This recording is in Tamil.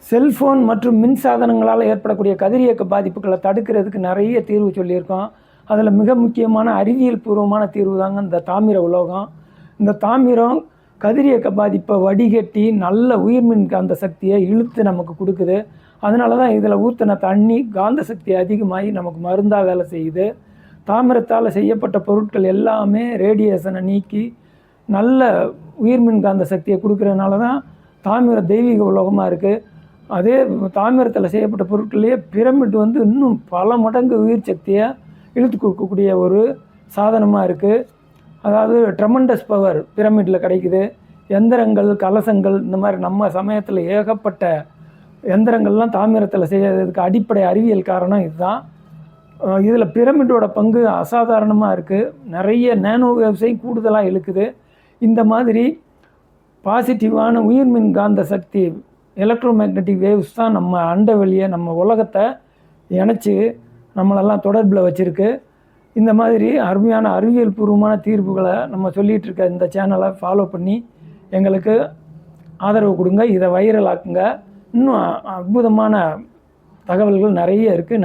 செல்ஃபோன் மற்றும் மின் சாதனங்களால் ஏற்படக்கூடிய கதிரியக்க பாதிப்புகளை தடுக்கிறதுக்கு நிறைய தீர்வு சொல்லியிருக்கோம். அதில் மிக முக்கியமான அறிவியல் பூர்வமான தீர்வு தாங்க இந்த தாமிர உலோகம். இந்த தாமிரம் கதிரியக்க பாதிப்பை வடிகட்டி நல்ல உயிர்மின் காந்த சக்தியை இழுத்து நமக்கு கொடுக்குது. அதனால தான் இதில் ஊற்றின தண்ணி காந்த சக்தி அதிகமாகி நமக்கு மருந்தாக வேலை செய்யுது. தாமிரத்தால் செய்யப்பட்ட பொருட்கள் எல்லாமே ரேடியேஷனை நீக்கி நல்ல உயிர்மின் காந்த சக்தியை கொடுக்குறதுனால தான் தாமிரம் தெய்வீக உலோகமாக இருக்குது. அதே தாமிரத்தில் செய்யப்பட்ட பொருட்கள்லேயே பிரமிட் இன்னும் பல மடங்கு உயிர் சக்தியை இழுத்து கொடுக்கக்கூடிய ஒரு சாதனமாக இருக்குது. அதாவது ட்ரெமண்டஸ் பவர் பிரமிட்டில் கிடைக்குது. எந்திரங்கள், கலசங்கள், இந்த மாதிரி நம்ம சமயத்தில் ஏகப்பட்ட எந்திரங்கள்லாம் தாமிரத்தில் செய்யறதுக்கு அடிப்படை அறிவியல் காரணம் இதுதான். இதில் பிரமிட்டோட பங்கு அசாதாரணமாக இருக்குது. நிறைய நேனோ வேவ்ஸையும் கூடுதலாக இழுக்குது. இந்த மாதிரி பாசிட்டிவான உயிர்மின் காந்த சக்தி எலக்ட்ரோ மேக்னட்டிக் வேவ்ஸ் தான் நம்ம அண்டவெளியை, நம்ம உலகத்தை இணைச்சி நம்மளெல்லாம் தொடர்பில் வச்சுருக்கு. இந்த மாதிரி அருமையான அறிவியல் பூர்வமான தீர்வுகளை நம்ம சொல்லிகிட்டு இருக்க இந்த சேனலை ஃபாலோ பண்ணி எங்களுக்கு ஆதரவு கொடுங்க. இதை வைரல் ஆக்குங்க. இன்னும் அற்புதமான தகவல்கள் நிறைய இருக்குது.